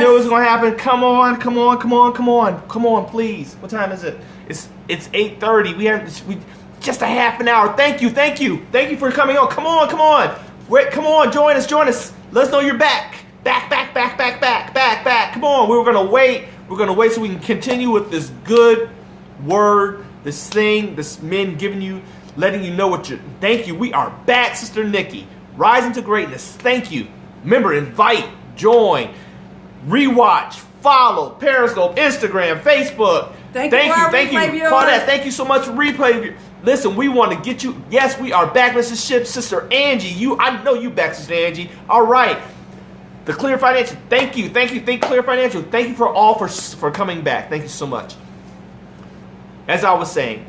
knew it was going to happen. Come on, please. What time is it? It's 8:30. We just a half an hour. Thank you for coming on. Come on. Wait, come on, join us. Let us know you're back. Back. Come on, we're going to wait. We're going to wait so we can continue with this good word, this men letting you know what thank you. We are back, Sister Nikki. Rising to greatness. Thank you. Remember, invite, join, rewatch, follow, Periscope, Instagram, Facebook. Thank you. Claudette, thank you so much for replay. Listen, we want to get you. Yes, we are back, Mrs. Ship. Sister Angie, I know you back, Sister Angie. All right. The Clear Financial. Thank you. Thank Clear Financial. Thank you for coming back. Thank you so much. As I was saying,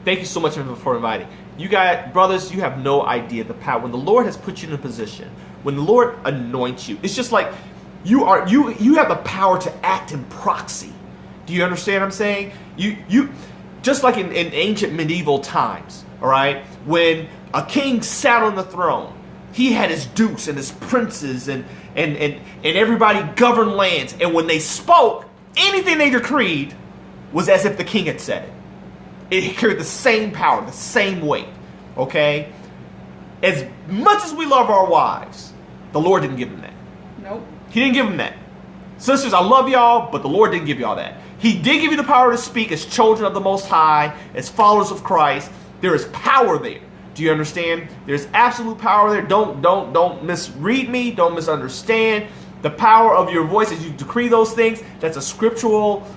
thank you so much for inviting. You guys, brothers, you have no idea the power. When the Lord has put you in a position, when the Lord anoints you, it's just like you have the power to act in proxy. Do you understand what I'm saying? You just like in ancient medieval times, all right? When a king sat on the throne, he had his dukes and his princes and everybody governed lands. And when they spoke, anything they decreed was as if the king had said it. It carried the same power, the same weight, okay? As much as we love our wives, the Lord didn't give them that. Nope. He didn't give them that. Sisters, I love y'all, but the Lord didn't give y'all that. He did give you the power to speak as children of the Most High, as followers of Christ. There is power there. Do you understand? There's absolute power there. Don't misread me. Don't misunderstand. The power of your voice as you decree those things, that's a scriptural,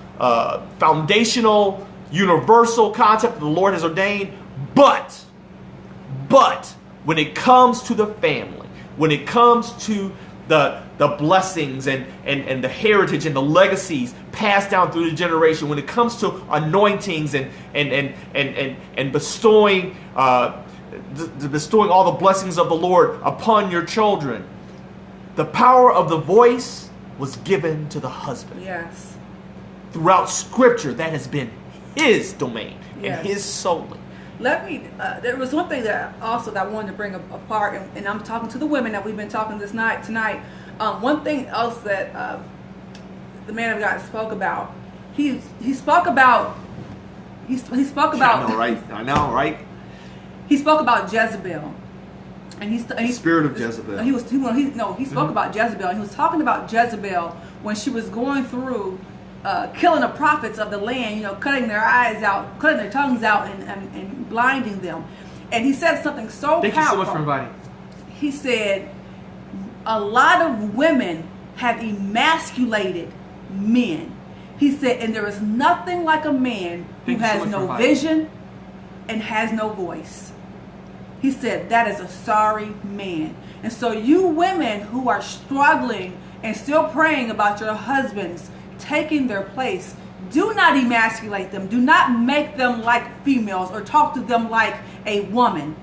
foundational, universal concept that the Lord has ordained. But when it comes to the family, when it comes to the blessings and the heritage and the legacies passed down through the generation, when it comes to anointings and bestowing all the blessings of the Lord upon your children, the power of the voice was given to the husband. Yes. Throughout Scripture, that has been his domain Yes. and his solely. There was one thing that I wanted to bring apart, and I'm talking to the women that we've been talking tonight. One thing else that the man of God spoke about, he spoke about. I know, right? He spoke about Jezebel, and he spirit of Jezebel. He spoke about Jezebel, and he was talking about Jezebel when she was going through killing the prophets of the land, cutting their eyes out, cutting their tongues out, and blinding them. And he said something so powerful. Thank you so much for inviting. He said, a lot of women have emasculated men. He said, and there is nothing like a man who has no vision and has no voice. He said, that is a sorry man. And so you women who are struggling and still praying about your husbands taking their place, do not emasculate them. Do not make them like females or talk to them like a woman.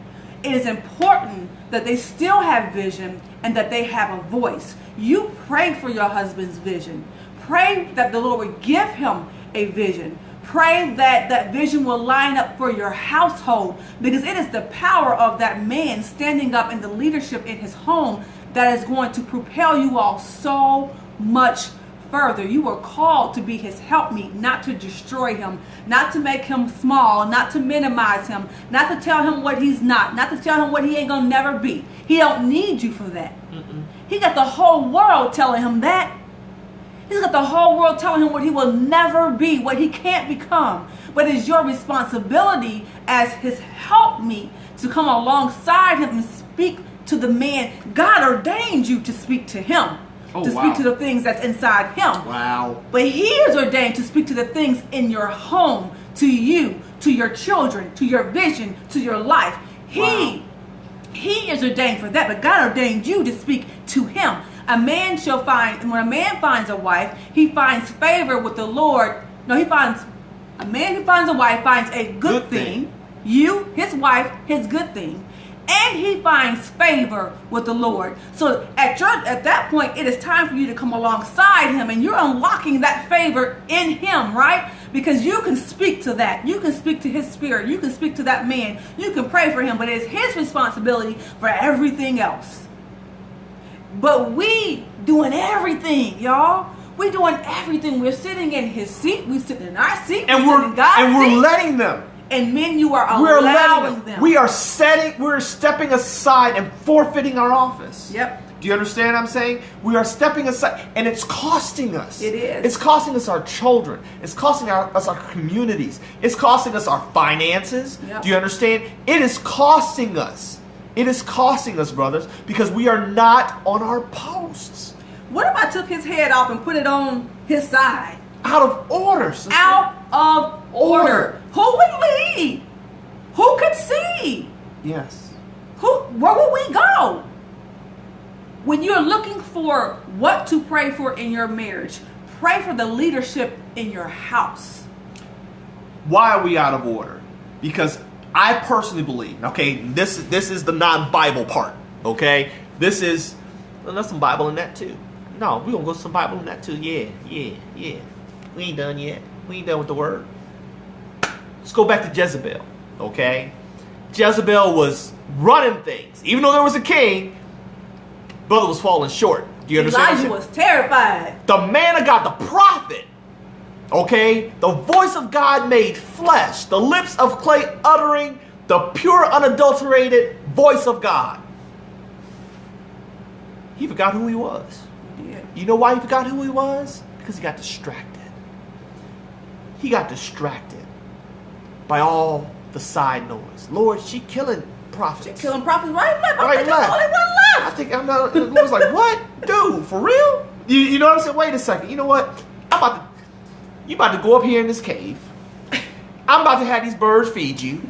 It is important that they still have vision and that they have a voice. You pray for your husband's vision. Pray that the Lord would give him a vision. Pray that that vision will line up for your household, because it is the power of that man standing up in the leadership in his home that is going to propel you all so much further. You are called to be his helpmeet, not to destroy him, not to make him small, not to minimize him, not to tell him what he's not to tell him what he ain't gonna never be. He don't need you for that. He got the whole world telling him that. He's got the whole world telling him what he will never be, what he can't become. But it's your responsibility as his helpmeet to come alongside him and speak to the man. God ordained you to speak to him. Speak to the things that's inside him. Wow. But he is ordained to speak to the things in your home, to you, to your children, to your vision, to your life. He is ordained for that, but God ordained you to speak to him. When a man finds a wife, he finds favor with the Lord. A man who finds a wife finds a good thing. You, his wife, his good thing. And he finds favor with the Lord. So at that point, it is time for you to come alongside him, and you're unlocking that favor in him, right? Because you can speak to that. You can speak to his spirit. You can speak to that man. You can pray for him, but it's his responsibility for everything else. But we doing everything, y'all. We're doing everything. We're sitting in his seat. We're sitting in our seat. And we're letting them. And men, you are allowing them. We're stepping aside and forfeiting our office. Yep. Do you understand what I'm saying? We are stepping aside, and it's costing us. It is. It's costing us our children. It's costing us our communities. It's costing us our finances. Yep. Do you understand? It is costing us. It is costing us, brothers, because we are not on our posts. What if I took his head off and put it on his side? Out of order, sister. Out of order. Who would lead? Who could see? Yes. Where would we go? When you're looking for what to pray for in your marriage, pray for the leadership in your house. Why are we out of order? Because I personally believe, okay, this is the non-Bible part, okay? There's some Bible in that too. No, we're going to go to some Bible in that too. Yeah. We ain't done yet. We ain't done with the word. Let's go back to Jezebel, okay? Jezebel was running things. Even though there was a king, brother was falling short. Do you understand? Elijah was terrified. The man of God, the prophet, okay? The voice of God made flesh. The lips of clay uttering the pure, unadulterated voice of God. He forgot who he was. Yeah. You know why he forgot who he was? Because he got distracted. He got distracted by all the side noise. Lord, she killing prophets. She killing prophets right and left. Right and left. Only one left. I think I'm not. The Lord's like, what, dude? For real? You know what I'm saying? Wait a second. You know what? You about to go up here in this cave. I'm about to have these birds feed you.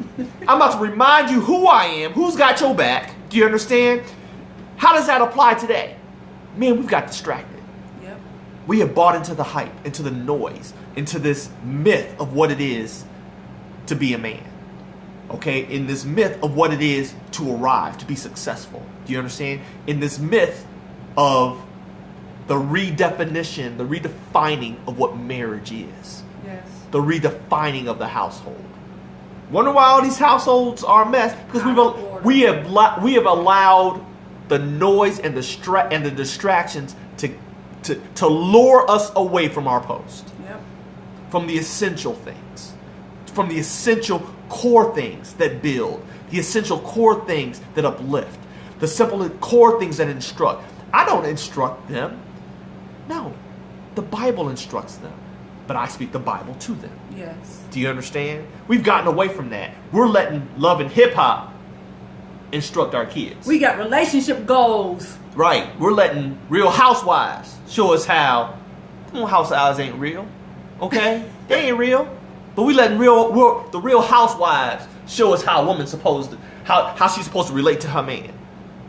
I'm about to remind you who I am. Who's got your back? Do you understand? How does that apply today? Man, we've got distracted. Yep. We have bought into the hype, into the noise, into this myth of what it is to be a man. Okay? In this myth of what it is to arrive, to be successful. Do you understand? In this myth of the redefinition, the redefining of what marriage is. Yes. The redefining of the household. Wonder why all these households are a mess? Because we have allowed the noise and the distractions to lure us away from our post. Yep. From the essential things. From the essential core things that build. The essential core things that uplift. The simple core things that instruct. I don't instruct them. No. The Bible instructs them. But I speak the Bible to them. Yes. Do you understand? We've gotten away from that. We're letting love and hip hop instruct our kids. We got relationship goals. Right. We're letting Real Housewives show us how. Come on, housewives ain't real. Okay? They ain't real. But we letting the Real Housewives show us how a woman's supposed to, how she's supposed to relate to her man.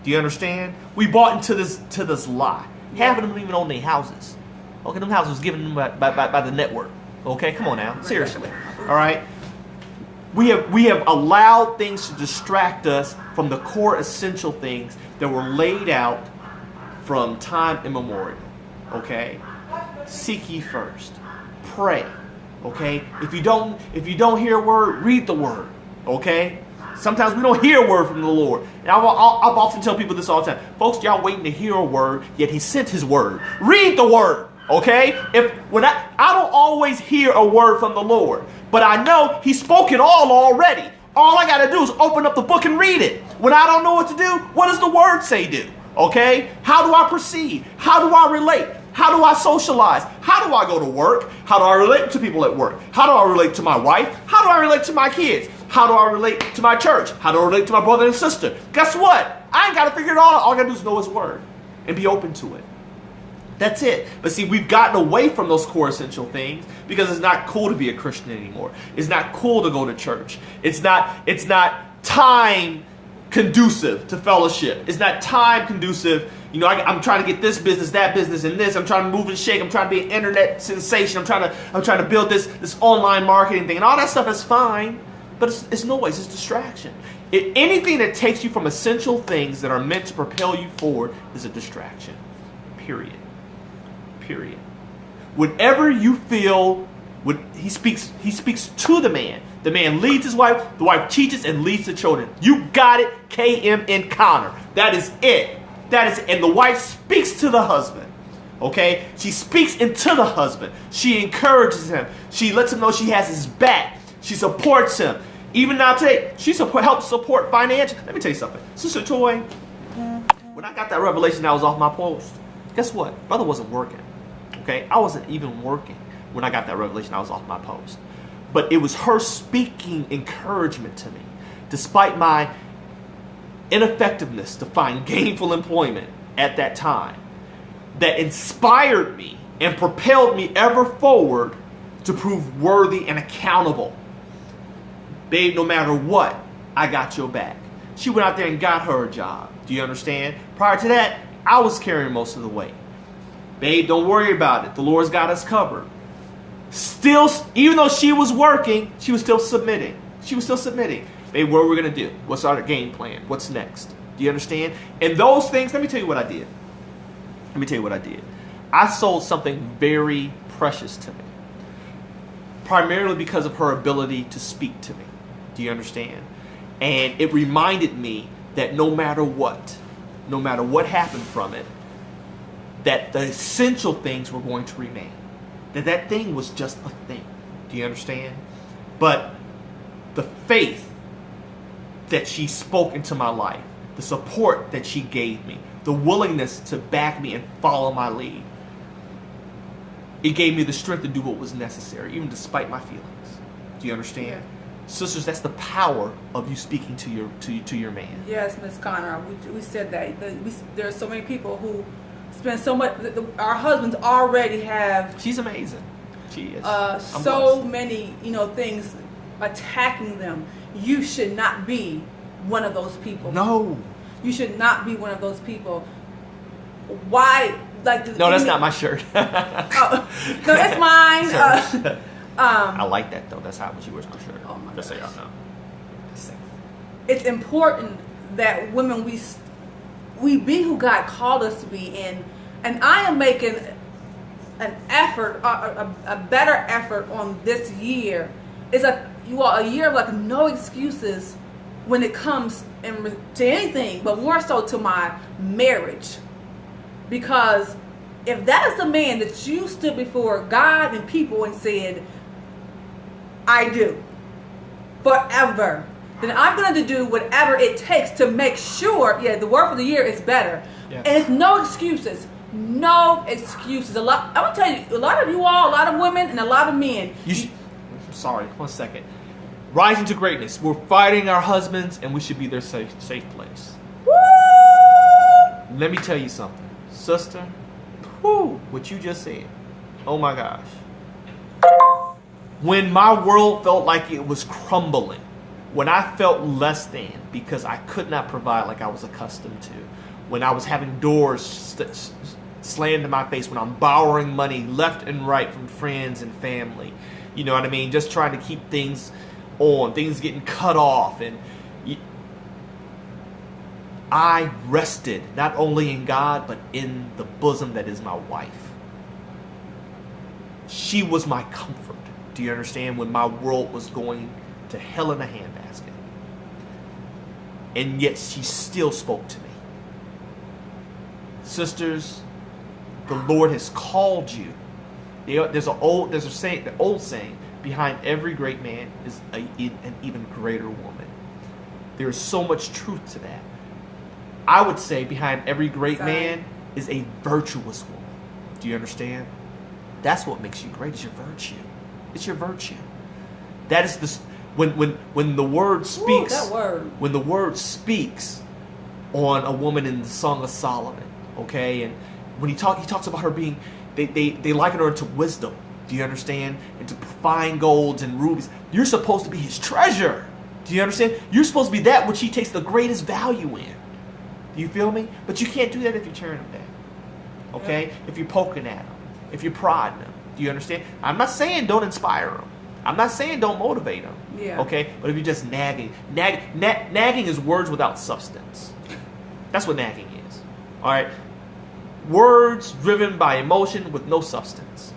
Do you understand? We bought into this lie. Half of them don't even own their houses. Okay, them houses was given them by the network. Okay, come on now, seriously. All right, we have allowed things to distract us from the core essential things that were laid out from time immemorial. Okay, seek ye first, pray. Okay, if you don't hear a word, read the word. Okay. Sometimes we don't hear a word from the Lord. And I've often tell people this all the time. Folks, y'all waiting to hear a word, yet he sent his word. Read the word, okay? When I don't always hear a word from the Lord, but I know he spoke it all already. All I got to do is open up the book and read it. When I don't know what to do, what does the word say do? Okay? How do I proceed? How do I relate? How do I socialize? How do I go to work? How do I relate to people at work? How do I relate to my wife? How do I relate to my kids? How do I relate to my church? How do I relate to my brother and sister? Guess what? I ain't got to figure it all out. All I got to do is know his word and be open to it. That's it. But see, we've gotten away from those core essential things because it's not cool to be a Christian anymore. It's not cool to go to church. It's not time conducive to fellowship. It's not time conducive. You know, I'm trying to get this business, that business, and this. I'm trying to move and shake. I'm trying to be an internet sensation. I'm trying to build this online marketing thing, and all that stuff is fine. But it's noise, it's distraction. Anything that takes you from essential things that are meant to propel you forward is a distraction. Period. Whenever you feel, he speaks to the man. The man leads his wife. The wife teaches and leads the children. You got it. KM Encounter. That is it. And the wife speaks to the husband. Okay? She speaks into the husband. She encourages him. She lets him know she has his back. She supports him. Even now today, she helps support financially. Let me tell you something. Sister Toy, when I got that revelation I was off my post, guess what? Brother wasn't working. Okay? I wasn't even working when I got that revelation I was off my post. But it was her speaking encouragement to me, despite my ineffectiveness to find gainful employment at that time, that inspired me and propelled me ever forward to prove worthy and accountable. Babe, no matter what, I got your back. She went out there and got her a job. Do you understand? Prior to that, I was carrying most of the weight. Babe, don't worry about it. The Lord's got us covered. Still, even though she was working, she was still submitting. She was still submitting. Babe, what are we going to do? What's our game plan? What's next? Do you understand? And those things, let me tell you what I did. Let me tell you what I did. I sold something very precious to me, primarily because of her ability to speak to me. Do you understand? And it reminded me that no matter what happened from it, that the essential things were going to remain. That thing was just a thing. Do you understand? But the faith that she spoke into my life, the support that she gave me, the willingness to back me and follow my lead, it gave me the strength to do what was necessary, even despite my feelings. Do you understand? Yeah. Sisters, that's the power of you speaking to your man. Yes, Miss Connor, we said that. There are so many people who spend so much. Our husbands already have. She's amazing. She is. So many, things attacking them. You should not be one of those people. No. You should not be one of those people. Why? No, that's not my shirt. Oh, no, it's mine. I like that though. That's how she wears my shirt. Oh my Just so gosh. y'all know. It's important that women we be who God called us to be, and I am making an effort, a better effort on this year. It's a year of no excuses when it comes to anything, but more so to my marriage. Because if that is the man that you stood before God and people and said, I do, forever, then I'm going to do whatever it takes to make sure, the word for the year is better. Yeah. And it's no excuses. No excuses. I'm going to tell you, a lot of you all, a lot of women and a lot of men. Sorry, 1 second. Rising to greatness. We're fighting our husbands and we should be their safe place. Woo! Let me tell you something. Sister, what you just said. Oh my gosh. When my world felt like it was crumbling, when I felt less than because I could not provide like I was accustomed to, when I was having doors slammed in my face, when I'm borrowing money left and right from friends and family, you know what I mean? Just trying to keep things on, things getting cut off, and I rested not only in God, but in the bosom that is my wife. She was my comfort. Do you understand? When my world was going to hell in a handbasket. And yet she still spoke to me. Sisters, the Lord has called you. There's an old saying, behind every great man is an even greater woman. There is so much truth to that. I would say behind every great man is a virtuous woman. Do you understand? That's what makes you great, is your virtue. It's your virtue. That is the when the word speaks. That word. When the word speaks on a woman in the Song of Solomon, okay, and when he talks about her being, they liken her to wisdom. Do you understand? And to fine golds and rubies. You're supposed to be his treasure. Do you understand? You're supposed to be that which he takes the greatest value in. Do you feel me? But you can't do that if you're tearing him down. Okay? Yeah. If you're poking at him. If you're prodding him. Do you understand? I'm not saying don't inspire him. I'm not saying don't motivate him. Yeah. Okay? But if you're just nagging. Nagging is words without substance. That's what nagging is. Alright? Words driven by emotion with no substance.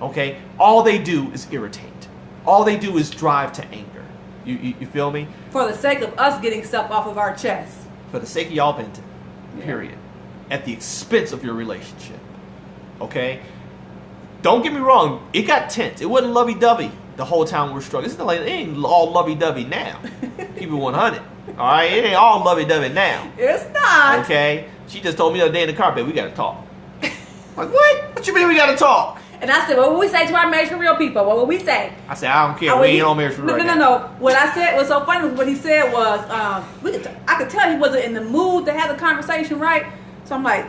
Okay? All they do is irritate. All they do is drive to anger. You feel me? For the sake of us getting stuff off of our chest. For the sake of y'all venting. Period. At the expense of your relationship. Okay? Don't get me wrong. It got tense. It wasn't lovey-dovey the whole time we were struggling. It's not like, it ain't all lovey-dovey now. Keep it 100. All right? It ain't all lovey-dovey now. It's not. Okay? She just told me the other day in the car, babe, we got to talk. Like, what? What you mean we got to talk? And I said, what would we say to our Marriage for Real people? What would we say? I said, I don't care. We ain't on Marriage for Real right now. No. What I said was so funny. What he said was, I could tell he wasn't in the mood to have the conversation, right? So I'm like,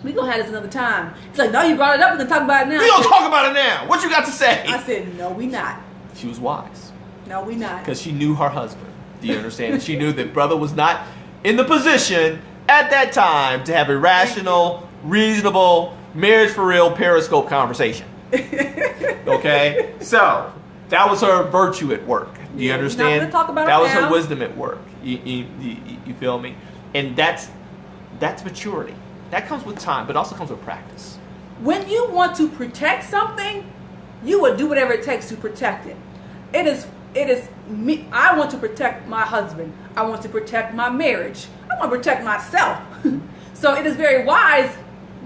we gonna have this another time. He's like, no, you brought it up. We can talk about it now. We gonna talk about it now. What you got to say? I said, no, we not. She was wise. No, we not. Because she knew her husband. Do you understand? She knew that brother was not in the position at that time to have a rational, reasonable, Marriage for Real Periscope conversation. Okay? So, that was her virtue at work. Do you understand? Not gonna talk about that it was now. her wisdom at work. You feel me? And that's maturity. That comes with time, but also comes with practice. When you want to protect something, you will do whatever it takes to protect it. It is me. I want to protect my husband. I want to protect my marriage. I want to protect myself. So it is very wise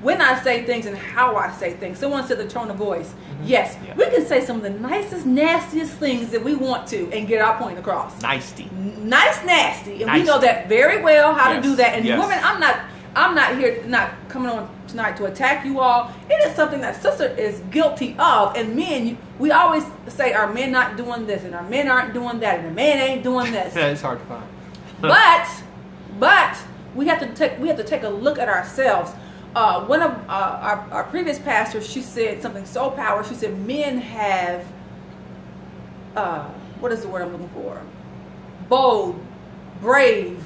when I say things and how I say things. Someone said the tone of voice. Mm-hmm. Yes, yeah. We can say some of the nicest, nastiest things that we want to and get our point across. Nasty. Nice, nasty. And we know that very well how to do that. And women, I'm not here, not coming on tonight to attack you all. It is something that sister is guilty of. And men, we always say, our men not doing this and our men aren't doing that and the man ain't doing this. It's hard to find. but we have to take a look at ourselves. One of our previous pastors, she said something so powerful. She said men have, what is the word I'm looking for? Bold, brave.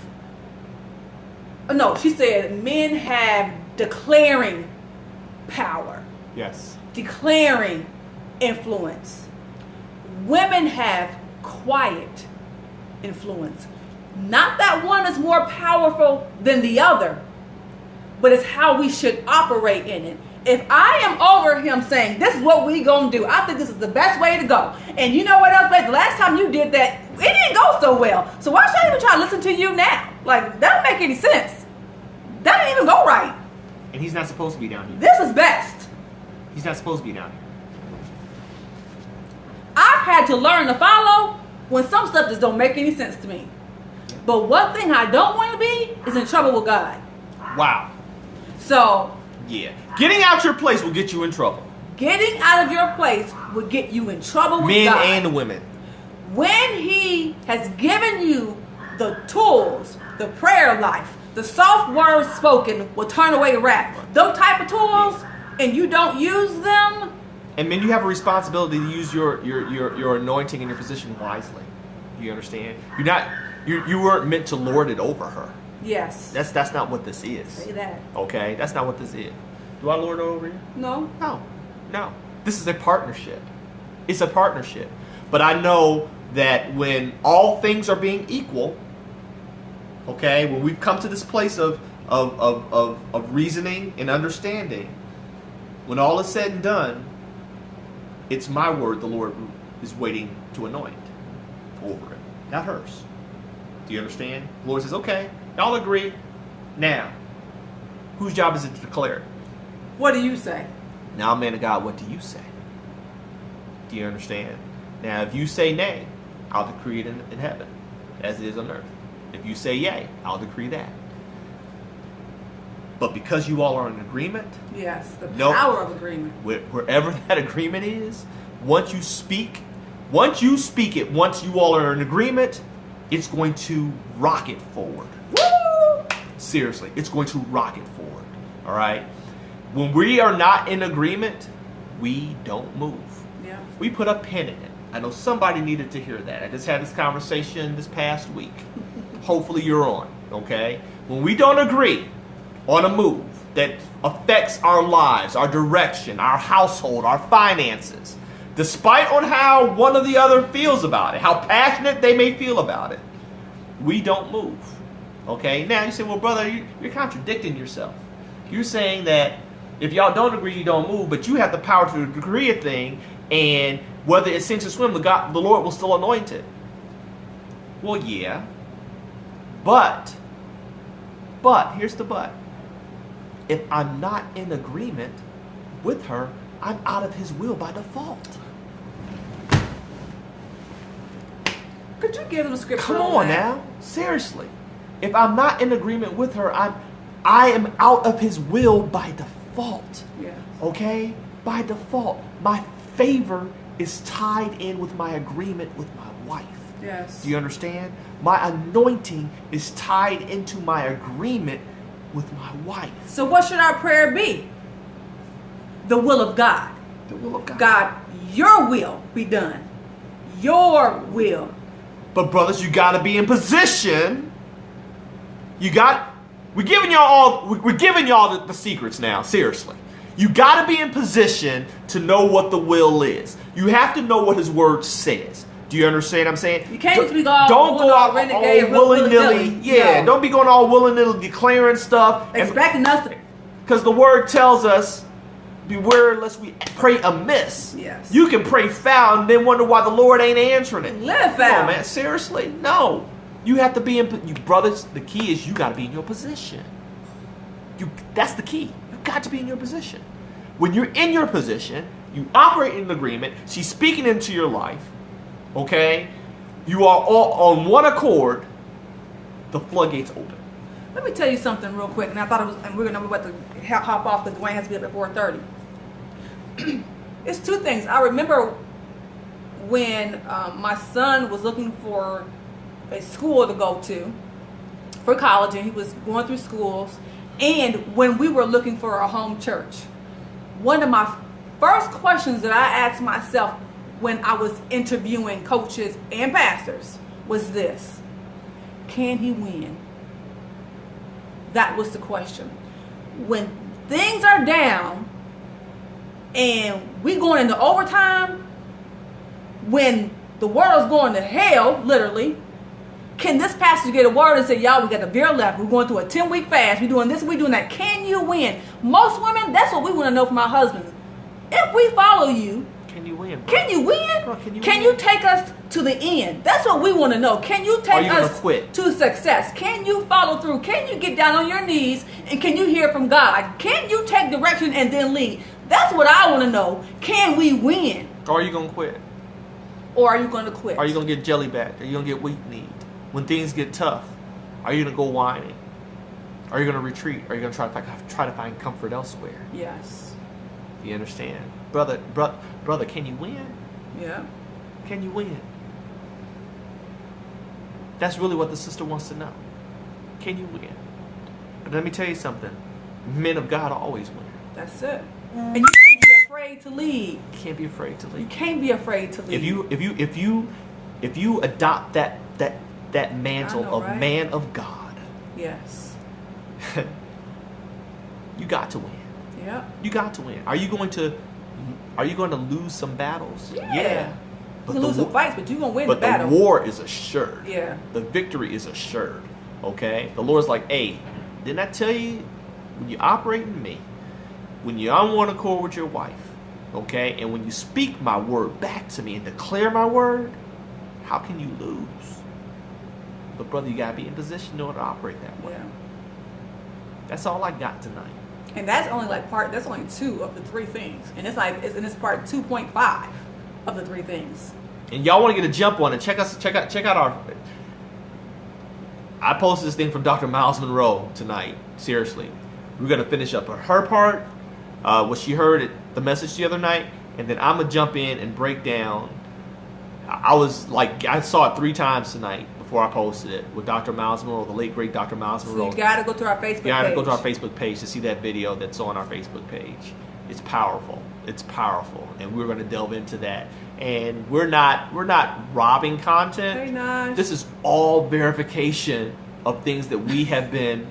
No, she said men have declaring power. Yes. Declaring influence. Women have quiet influence. Not that one is more powerful than the other, but it's how we should operate in it. If I am over him saying, this is what we gonna do, I think this is the best way to go. And you know what else, babe? The last time you did that, it didn't go so well. So why should I even try to listen to you now? Like, that don't make any sense. That didn't even go right. And he's not supposed to be down here. This is best. He's not supposed to be down here. I've had to learn to follow when some stuff just don't make any sense to me. But one thing I don't want to be is in trouble with God. Wow. So, yeah. Getting out your place will get you in trouble. Getting out of your place will get you in trouble with God. Men and women. When he has given you the tools, the prayer life, the soft words spoken will turn away wrath. Those type of tools, and you don't use them. And men, you have a responsibility to use your anointing and your position wisely. You understand? You weren't meant to lord it over her. Yes. That's not what this is. Say that. Okay? That's not what this is. Do I lord it over you? No. No. This is a partnership. It's a partnership. But I know that when all things are being equal, okay, when we've come to this place of reasoning and understanding, when all is said and done, it's my word the Lord is waiting to anoint over it, not hers. Do you understand? The Lord says, okay, y'all agree. Now, whose job is it to declare it? What do you say? Now, man of God, what do you say? Do you understand? Now, if you say nay, I'll decree it in heaven, as it is on earth. If you say yay, I'll decree that. But because you all are in agreement, yes, the power of agreement. Wherever that agreement is, once you speak it, once you all are in agreement, it's going to rocket forward. Woo! Seriously, it's going to rocket forward. All right? When we are not in agreement, we don't move. Yeah. We put a pin in it. I know somebody needed to hear that. I just had this conversation this past week. Hopefully you're on, okay? When we don't agree on a move that affects our lives, our direction, our household, our finances, despite on how one or the other feels about it, how passionate they may feel about it, we don't move, okay? Now you say, well, brother, you're contradicting yourself. You're saying that if y'all don't agree, you don't move, but you have the power to decree a thing, and whether it sinks or swim, the Lord will still anoint it. Well, yeah. But, here's the but. if I'm not in agreement with her, I'm out of his will by default. Could you give them a scripture? Come on now. Seriously. If I'm not in agreement with her, I am out of his will by default. Yeah. Okay? By default. My favor is tied in with my agreement with my wife. Yes. Do you understand? My anointing is tied into my agreement with my wife. So what should our prayer be? The will of God. The will of God. God, your will be done. Your will. But brothers, you got to be in position. We're giving y'all the secrets now, seriously. You got to be in position to know what the will is. You have to know what his word says. Do you understand what I'm saying? You can't just be all don't go out renegade, all willy-nilly. Yeah, no. Don't be going all willy-nilly declaring stuff. Expecting us to. Because the word tells us, beware lest we pray amiss. Yes. You can pray foul and then wonder why the Lord ain't answering it. Live foul. Come on, man. Seriously? No. You have to be in, brothers, the key is you got to be in your position. That's the key. You got to be in your position. When you're in your position, you operate in agreement. She's speaking into your life. Okay? You are all on one accord. The floodgates open. Let me tell you something real quick, and I thought it was, and we're about to hop off because Dwayne has to be up at 4:30. It's two things. I remember when my son was looking for a school to go to for college, and he was going through schools, and when we were looking for a home church, one of my first questions that I asked myself when I was interviewing coaches and pastors was this: can he win? That was the question. When things are down and we going into overtime, when the world's going to hell, literally, can this pastor get a word and say, y'all, we got a veer left. We're going through a 10-week fast. We're doing this, we're doing that. Can you win? Most women, that's what we want to know from our husbands. If we follow you, can you win? Can you win? Bro, can you take us to the end? That's what we want to know. Can you take us to success? Can you follow through? Can you get down on your knees and can you hear from God? Can you take direction and then lead? That's what I want to know. Can we win? Or are you going to quit? Or are you going to quit? Are you going to get jelly back? Are you going to get weak-kneed? When things get tough, are you going to go whining? Are you going to retreat? Are you going to try to find comfort elsewhere? Yes. You understand? Brother, can you win? Yeah. Can you win? That's really what the sister wants to know. Can you win? But let me tell you something. Men of God always win. That's it. And you can't be afraid to lead. You can't be afraid to lead. You can't be afraid to lead. If you adopt that mantle of right? man of God, yes, you got to win. Yeah. You got to win. Are you going to lose some battles? Yeah. But you can lose some fights, but you're going to win the battle. But the war is assured. Yeah. The victory is assured. Okay? The Lord's like, hey, didn't I tell you, when you operate in me, when you're on one accord with your wife, okay, and when you speak my word back to me and declare my word, how can you lose? But brother, you got to be in position in order to operate that way. Yeah. That's all I got tonight. And that's only that's only 2 of the 3 things. And it's part 2.5 of the 3 things. And y'all want to get a jump on it, check out our, I posted this thing from Dr. Miles Monroe tonight. Seriously. We're going to finish up her part, what she heard at the message the other night, and then I'm going to jump in and break down. I saw it 3 times tonight before I posted it with Dr. Miles Monroe, the late great Dr. Miles Monroe. So you got to go to our Facebook page. You got to go to our Facebook page to see that video that's on our Facebook page. It's powerful. It's powerful, and we're going to delve into that. And we're not robbing content. Very nice. This is all verification of things that we have been.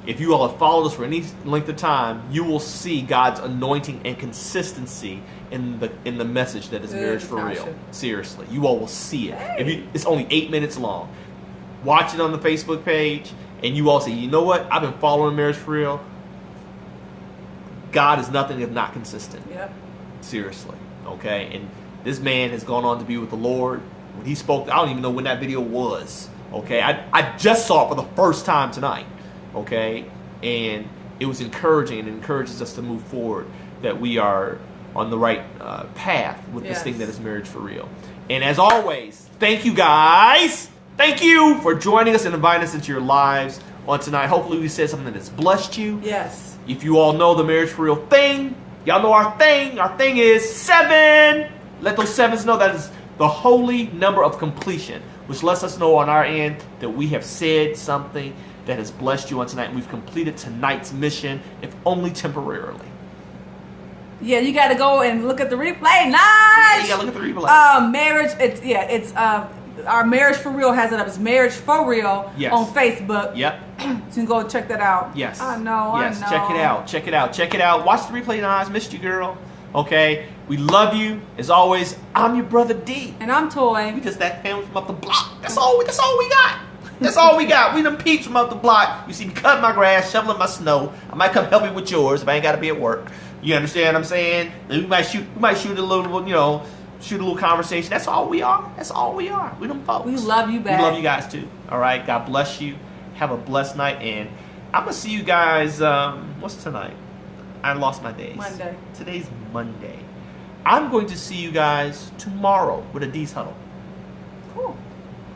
If you all have followed us for any length of time, you will see God's anointing and consistency in the message that is Marriage for Real. Seriously, you all will see it. Hey. It's only 8 minutes long. Watch it on the Facebook page, and you all say, you know what? I've been following Marriage for Real. God is nothing if not consistent. Yep. Seriously, okay? And this man has gone on to be with the Lord. When he spoke, I don't even know when that video was, okay? I just saw it for the first time tonight, okay? And it was encouraging and encourages us to move forward, that we are on the right path with this thing that is marriage for real. And as always, thank you guys. Thank you for joining us and inviting us into your lives on tonight. Hopefully we said something that's blessed you. Yes. If you all know the marriage for real thing, y'all know our thing. Our thing is 7. Let those 7s know that is the holy number of completion, which lets us know on our end that we have said something that has blessed you on tonight, and we've completed tonight's mission, if only temporarily. Yeah, you got to go and look at the replay. Nice. Yeah, you got to look at the replay. Marriage. It's our Marriage for Real has it up. It's Marriage for Real on Facebook. Yep. So you can go and check that out. Yes. I know. Yes. I know. Check it out. Check it out. Check it out. Watch the replay, Nas. Missed you, girl. Okay. We love you. As always, I'm your brother D. And I'm Toy. We just that family from up the block. That's all we got. That's all we got. We them peeps from up the block. You see me cutting my grass, shoveling my snow. I might come help you with yours if I ain't got to be at work. You understand what I'm saying? We might shoot a little, shoot a little conversation. That's all we are. That's all we are. We them folks. We love you back. We love you guys too. All right. God bless you. Have a blessed night, and I'm gonna see you guys. What's tonight? I lost my days. Monday. Today's Monday. I'm going to see you guys tomorrow with a D's huddle. Cool.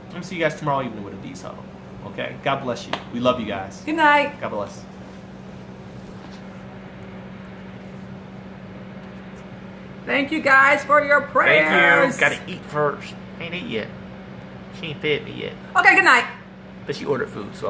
I'm gonna see you guys tomorrow evening with a D's huddle. Okay. God bless you. We love you guys. Good night. God bless. Thank you guys for your prayers. Thank you. Gotta eat first. Ain't eat yet. She ain't fed me yet. Okay, good night. But she ordered food, so